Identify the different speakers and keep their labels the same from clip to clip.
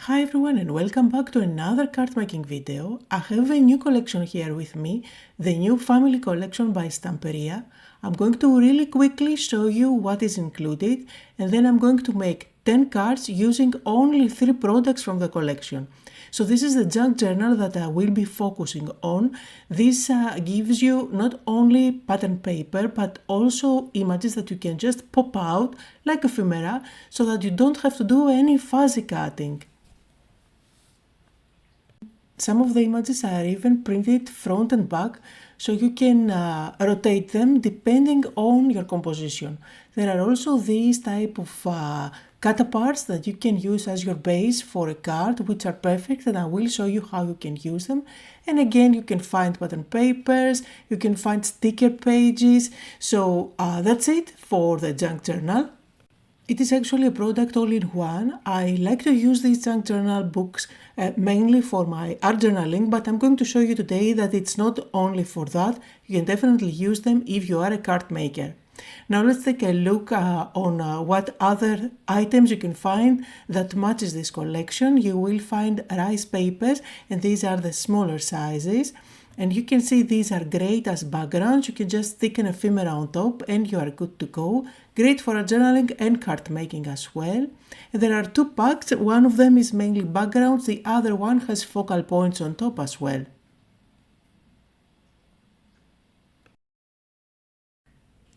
Speaker 1: Hi everyone and welcome back to another card making video. I have a new collection here with me, the new family collection by Stamperia. I'm going to really quickly show you what is included and then I'm going to make 10 cards using only 3 products from the collection. So this is the junk journal that I will be focusing on. This gives you not only pattern paper but also images that you can just pop out like ephemera so that you don't have to do any fuzzy cutting. Some of the images are even printed front and back, so you can rotate them depending on your composition. There are also these type of cut aparts that you can use as your base for a card, which are perfect, and I will show you how you can use them. And again, you can find pattern papers, you can find sticker pages. So that's it for the junk journal. It is actually a product all in one. I like to use these junk journal books mainly for my art journaling, but I'm going to show you today that it's not only for that. You can definitely use them if you are a card maker. Now let's take a look on what other items you can find that matches this collection. You will find rice papers, and these are the smaller sizes. And you can see these are great as backgrounds. You can just stick an ephemera on top and you are good to go. Great for journaling and card making as well. And there are 2 packs. One of them is mainly backgrounds. The other one has focal points on top as well.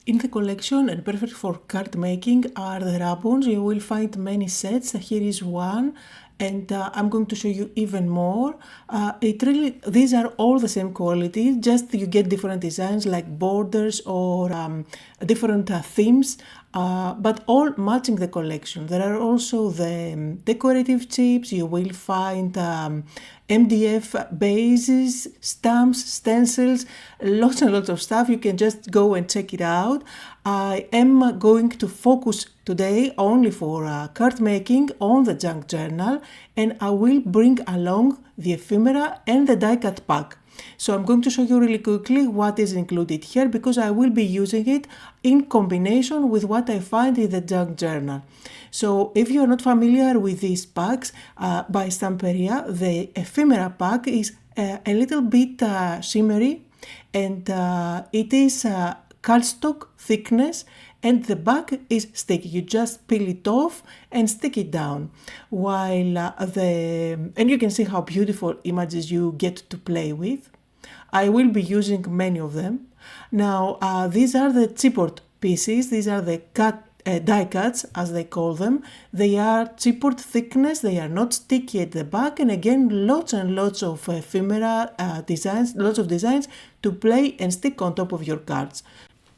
Speaker 1: In the collection and perfect for card making are the ribbons. You will find many sets. Here is one. And I'm going to show you even more. These are all the same quality, just you get different designs like borders or different themes, but all matching the collection. There are also the decorative chips. You will find MDF bases, stamps, stencils, lots and lots of stuff. You can just go and check it out. I am going to focus today only for card making on the junk journal, and I will bring along the ephemera and the die cut pack. So I'm going to show you really quickly what is included here because I will be using it in combination with what I find in the junk journal. So if you are not familiar with these packs by Stamperia, the ephemera pack is a little bit shimmery, and it is cardstock thickness, and the back is sticky. You just peel it off and stick it down. While and you can see how beautiful images you get to play with. I will be using many of them. Now these are the chipboard pieces. These are the die cuts, as they call them. They are chipboard thickness. They are not sticky at the back, and again lots and lots of ephemera designs, lots of designs to play and stick on top of your cards.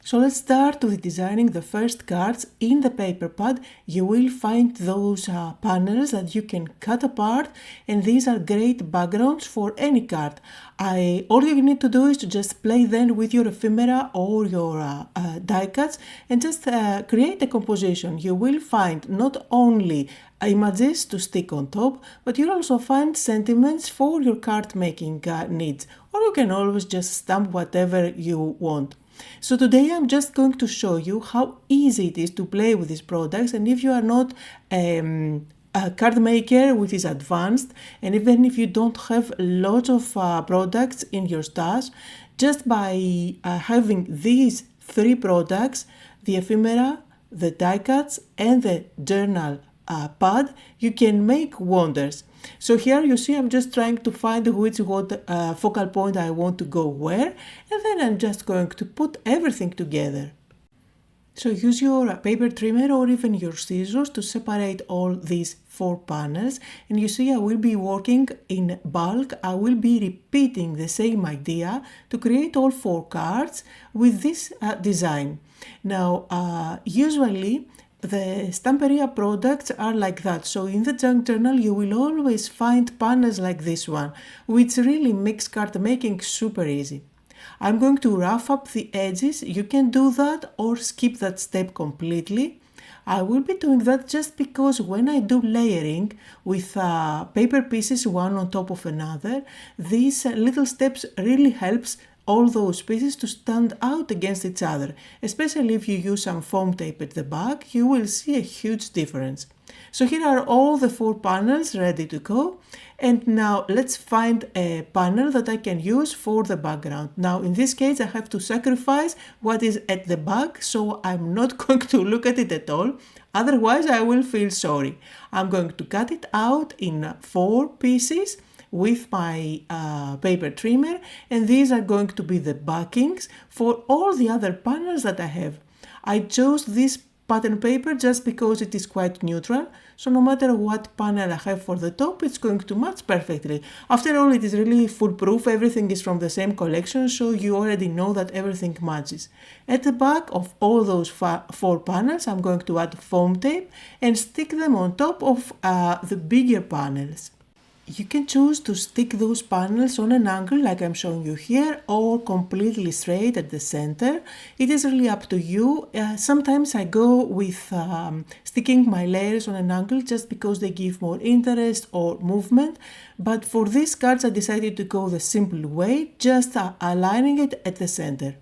Speaker 1: So let's start with designing the first cards. In the paper pad you will find those panels that you can cut apart, and these are great backgrounds for any card. All you need to do is to just play then with your ephemera or your die cuts and just create a composition. You will find not only images to stick on top, but you'll also find sentiments for your card making needs, or you can always just stamp whatever you want. So today I'm just going to show you how easy it is to play with these products, and if you are not a card maker which is advanced, and even if you don't have lots of products in your stash, just by having these 3 products, the ephemera, the die cuts and the journal pad, you can make wonders. So here you see I'm just trying to find which focal point I want to go where, and then I'm just going to put everything together. So use your paper trimmer or even your scissors to separate all these 4 panels, and you see I will be working in bulk. I will be repeating the same idea to create all 4 cards with this design. Now usually the Stamperia products are like that, so in the junk journal you will always find panels like this one, which really makes card making super easy. I'm going to rough up the edges. You can do that or skip that step completely. I will be doing that just because when I do layering with paper pieces one on top of another, these little steps really helps all those pieces to stand out against each other. Especially if you use some foam tape at the back, you will see a huge difference. So here are all the 4 panels ready to go. And now let's find a panel that I can use for the background. Now in this case I have to sacrifice what is at the back, so I'm not going to look at it at all. Otherwise I will feel sorry. I'm going to cut it out in 4 pieces with my paper trimmer, and these are going to be the backings for all the other panels that I have. I chose this pattern paper just because it is quite neutral, so no matter what panel I have for the top, it's going to match perfectly. After all, it is really foolproof, everything is from the same collection, so you already know that everything matches. At the back of all those 4 panels, I'm going to add foam tape and stick them on top of the bigger panels. You can choose to stick those panels on an angle like I'm showing you here, or completely straight at the center. It is really up to you. Sometimes I go with sticking my layers on an angle just because they give more interest or movement, but for these cards I decided to go the simple way, just aligning it at the center.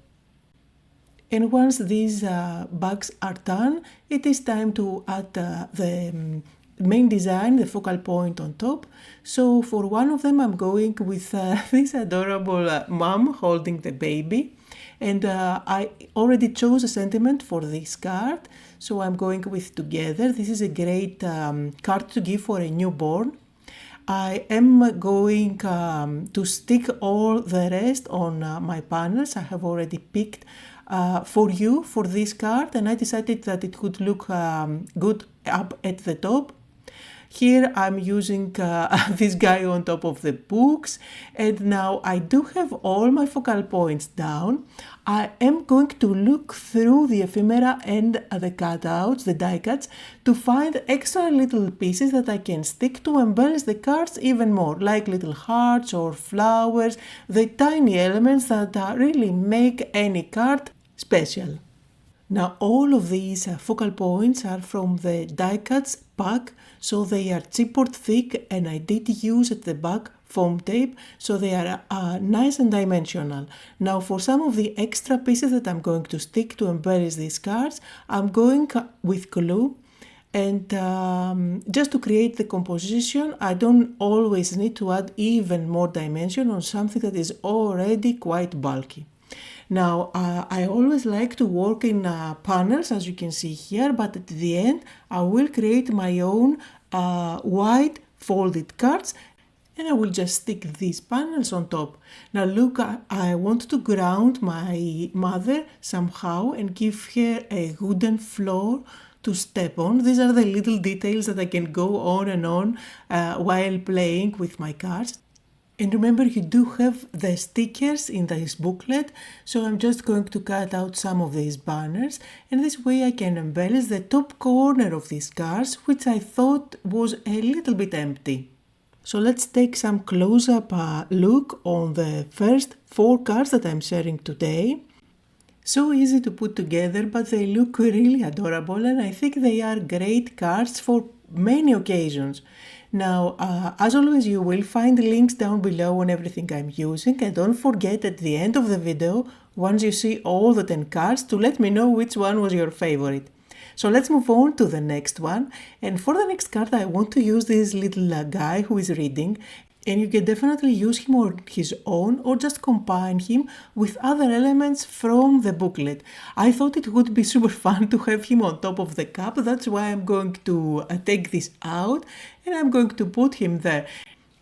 Speaker 1: And once these bags are done, it is time to add the main design, the focal point on top. So for one of them I'm going with this adorable mom holding the baby, and I already chose a sentiment for this card, so I'm going with together. This is a great card to give for a newborn. I am going to stick all the rest on my panels. I have already picked for you for this card, and I decided that it would look good up at the top. Here I'm using this guy on top of the books, and now I do have all my focal points down. I am going to look through the ephemera and the cutouts, the die cuts, to find extra little pieces that I can stick to embellish the cards even more, like little hearts or flowers, the tiny elements that really make any card special. Now all of these focal points are from the die cuts pack, so they are chipboard thick, and I did use at the back foam tape, so they are nice and dimensional. Now for some of the extra pieces that I'm going to stick to embellish these cards, I'm going with glue, and just to create the composition, I don't always need to add even more dimension on something that is already quite bulky. Now, I always like to work in panels, as you can see here, but at the end I will create my own wide folded cards, and I will just stick these panels on top. Now look, I want to ground my mother somehow and give her a wooden floor to step on. These are the little details that I can go on and on while playing with my cards. And remember, you do have the stickers in this booklet, so I'm just going to cut out some of these banners, and this way I can embellish the top corner of these cards, which I thought was a little bit empty. So let's take some close-up look on the first 4 cards that I'm sharing today. So easy to put together, but they look really adorable, and I think they are great cards for many occasions. Now, as always, you will find links down below on everything I'm using, and don't forget at the end of the video, once you see all the 10 cards, to let me know which one was your favorite. So let's move on to the next one, and for the next card I want to use this little guy who is reading, and you can definitely use him on his own or just combine him with other elements from the booklet. I thought it would be super fun to have him on top of the cup, that's why I'm going to take this out and I'm going to put him there.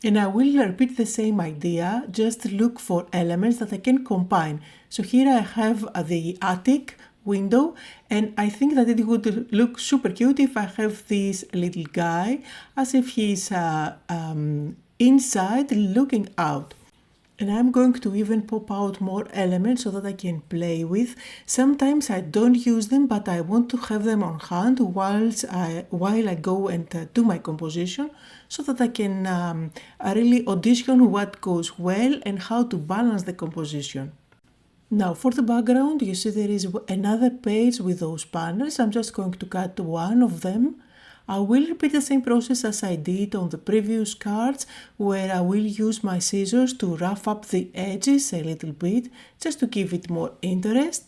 Speaker 1: And I will repeat the same idea, just look for elements that I can combine. So here I have the attic window, and I think that it would look super cute if I have this little guy as if he's inside looking out. And I'm going to even pop out more elements so that I can play with. Sometimes I don't use them, but I want to have them on hand while I go and do my composition, so that I can really audition what goes well and how to balance the composition. Now for the background, you see there is another page with those panels. I'm just going to cut one of them I will repeat the same process as I did on the previous cards, where I will use my scissors to rough up the edges a little bit, just to give it more interest.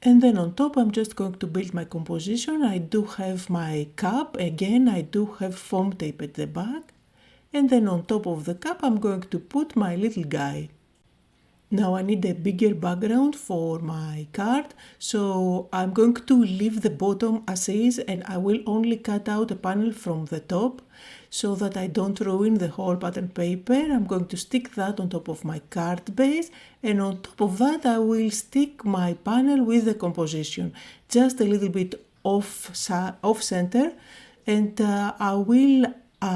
Speaker 1: And then on top I'm just going to build my composition. I do have my cup, again I do have foam tape at the back. And then on top of the cup I'm going to put my little guy. Now I need a bigger background for my card, so I'm going to leave the bottom as is and I will only cut out a panel from the top so that I don't ruin the whole pattern paper. I'm going to stick that on top of my card base, and on top of that I will stick my panel with the composition, just a little bit off center, and I will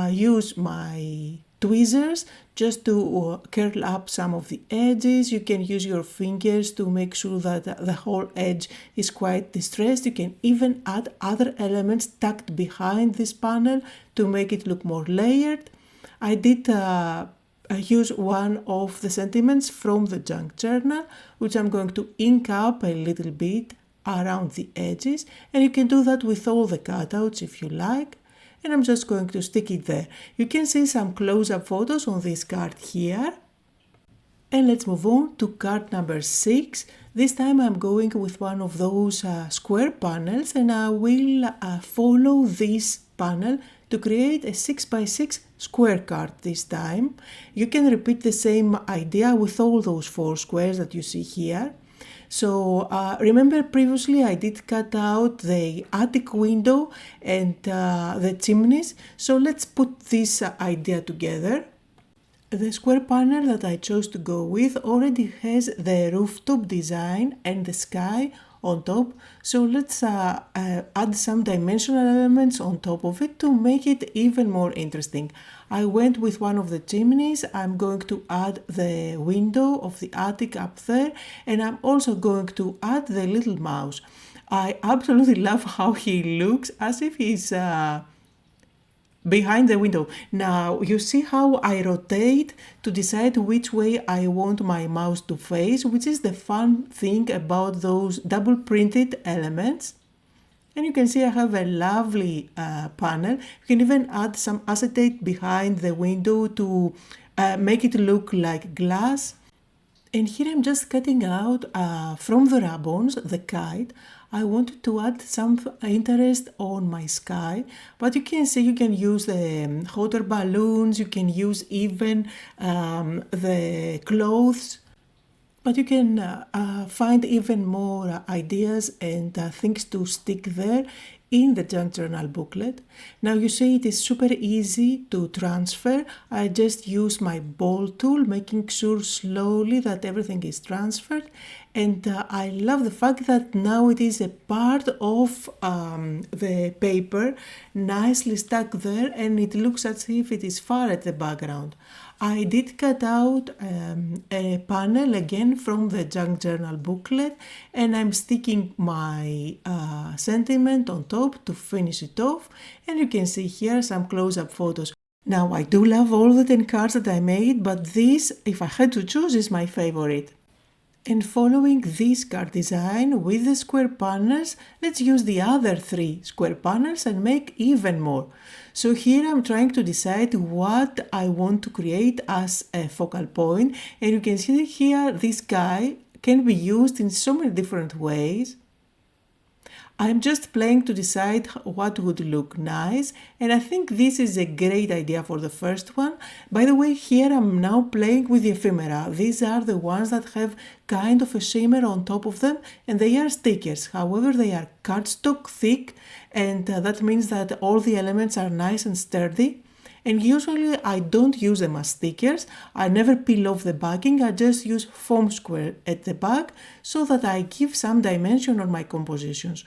Speaker 1: use my tweezers just to curl up some of the edges. You can use your fingers to make sure that the whole edge is quite distressed. You can even add other elements tucked behind this panel to make it look more layered. I did use one of the sentiments from the junk journal, which I'm going to ink up a little bit around the edges, and you can do that with all the cutouts if you like. And I'm just going to stick it there. You can see some close-up photos on this card here. And let's move on to card number 6. This time I'm going with one of those square panels, and I will follow this panel to create a 6x6 square card this time. You can repeat the same idea with all those 4 squares that you see here. So remember previously I did cut out the attic window and the chimneys, so let's put this idea together. The square panel that I chose to go with already has the rooftop design and the sky on top, so let's add some dimensional elements on top of it to make it even more interesting. I went with one of the chimneys. I'm going to add the window of the attic up there, and I'm also going to add the little mouse. I absolutely love how he looks, as if he's behind the window. Now you see how I rotate to decide which way I want my mouse to face, which is the fun thing about those double printed elements. And you can see I have a lovely panel. You can even add some acetate behind the window to make it look like glass. And here I'm just cutting out from the ribbons, the kite. I wanted to add some interest on my sky, but you can see you can use the hot air balloons, you can use even the clothes. But you can find even more ideas and things to stick there in the junk journal booklet. Now you see it is super easy to transfer. I just use my ball tool, making sure slowly that everything is transferred. And I love the fact that now it is a part of the paper, nicely stuck there, and it looks as if it is far at the background. I did cut out a panel again from the junk journal booklet, and I'm sticking my sentiment on top to finish it off, and you can see here some close-up photos. Now I do love all the 10 cards that I made, but this, if I had to choose, is my favorite. And following this card design with the square panels, let's use the other 3 square panels and make even more. So here I'm trying to decide what I want to create as a focal point, and you can see here this guy can be used in so many different ways. I'm just playing to decide what would look nice, and I think this is a great idea for the first one. By the way, here I'm now playing with the ephemera. These are the ones that have kind of a shimmer on top of them, and they are stickers. However, they are cardstock thick, and that means that all the elements are nice and sturdy. And usually I don't use them as stickers. I never peel off the backing, I just use foam square at the back so that I give some dimension on my compositions.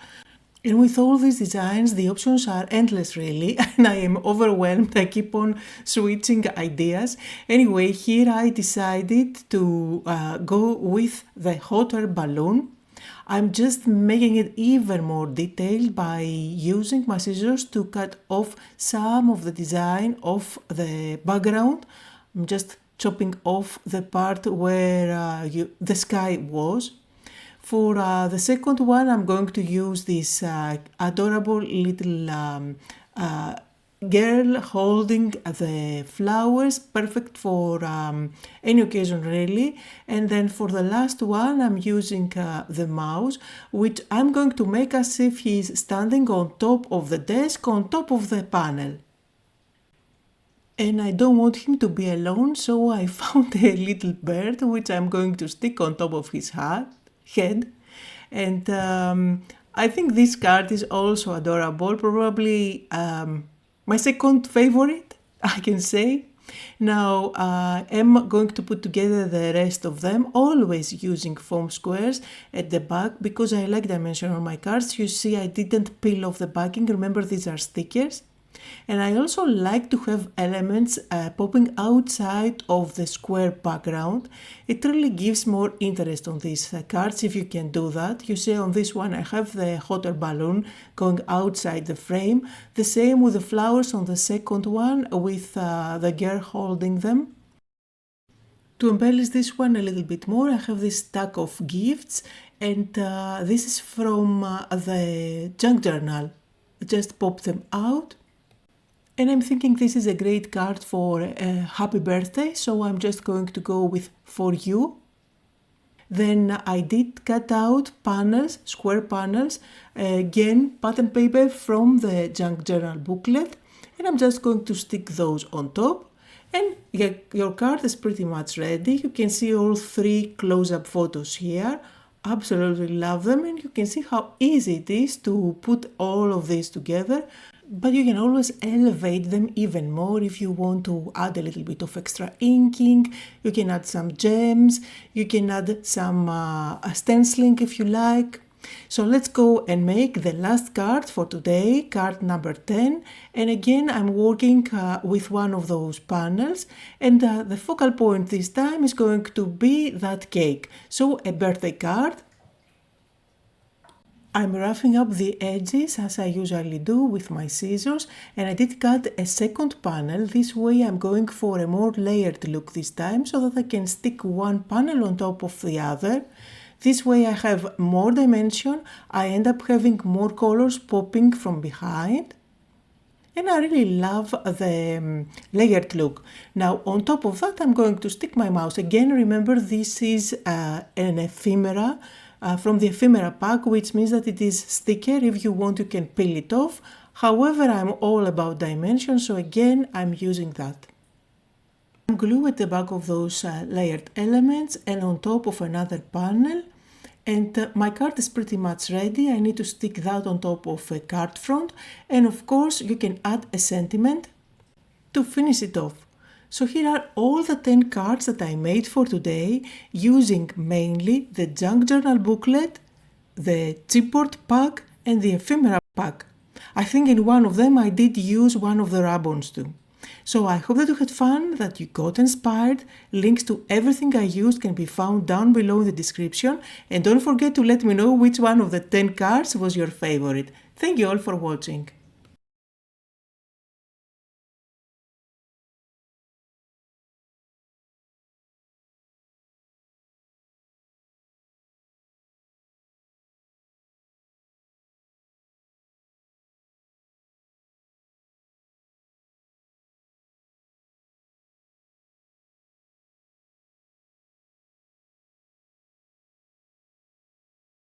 Speaker 1: And with all these designs, the options are endless really, and I am overwhelmed. I keep on switching ideas. Anyway, here I decided to go with the hot air balloon. I'm just making it even more detailed by using my scissors to cut off some of the design of the background. I'm just chopping off the part where the sky was. For the second one, I'm going to use this adorable little girl holding the flowers, perfect for any occasion really. And then for the last one, I'm using the mouse, which I'm going to make as if he's standing on top of the desk, on top of the panel. And I don't want him to be alone, so I found a little bird which I'm going to stick on top of his head. And I think this card is also adorable, probably my second favorite, I can say. Now I'm going to put together the rest of them, always using foam squares at the back because I like dimension on my cards. You see, I didn't peel off the backing. Remember, these are stickers. And I also like to have elements popping outside of the square background. It really gives more interest on these cards if you can do that. You see on this one I have the hot air balloon going outside the frame. The same with the flowers on the second one with the girl holding them. To embellish this one a little bit more, I have this stack of gifts, and this is from the junk journal. Just pop them out. And I'm thinking this is a great card for a happy birthday, so I'm just going to go with for you. Then I did cut out panels, square panels, again pattern paper from the junk journal booklet, and I'm just going to stick those on top. And your card is pretty much ready. You can see all three close-up photos here. Absolutely love them, and you can see how easy it is to put all of these together. But you can always elevate them even more if you want to add a little bit of extra inking. You can add some gems, you can add some stenciling if you like. So let's go and make the last card for today, card number 10. And again, I'm working with one of those panels, and the focal point this time is going to be that cake. So a birthday card. I'm roughing up the edges as I usually do with my scissors, and I did cut a second panel. This way I'm going for a more layered look this time so that I can stick one panel on top of the other. This way I have more dimension, I end up having more colors popping from behind. And I really love the layered look. Now on top of that I'm going to stick my mouse. Again, remember this is an ephemera. From the ephemera pack, which means that it is sticker. If you want, you can peel it off. However, I'm all about dimension, so again, I'm using that. I'm glue at the back of those layered elements and on top of another panel. And my card is pretty much ready. I need to stick that on top of a card front. And of course, you can add a sentiment to finish it off. So here are all the 10 cards that I made for today using mainly the junk journal booklet, the chipboard pack and the ephemera pack. I think in one of them I did use one of the ribbons too. So I hope that you had fun, that you got inspired. Links to everything I used can be found down below in the description, and don't forget to let me know which one of the 10 cards was your favorite. Thank you all for watching.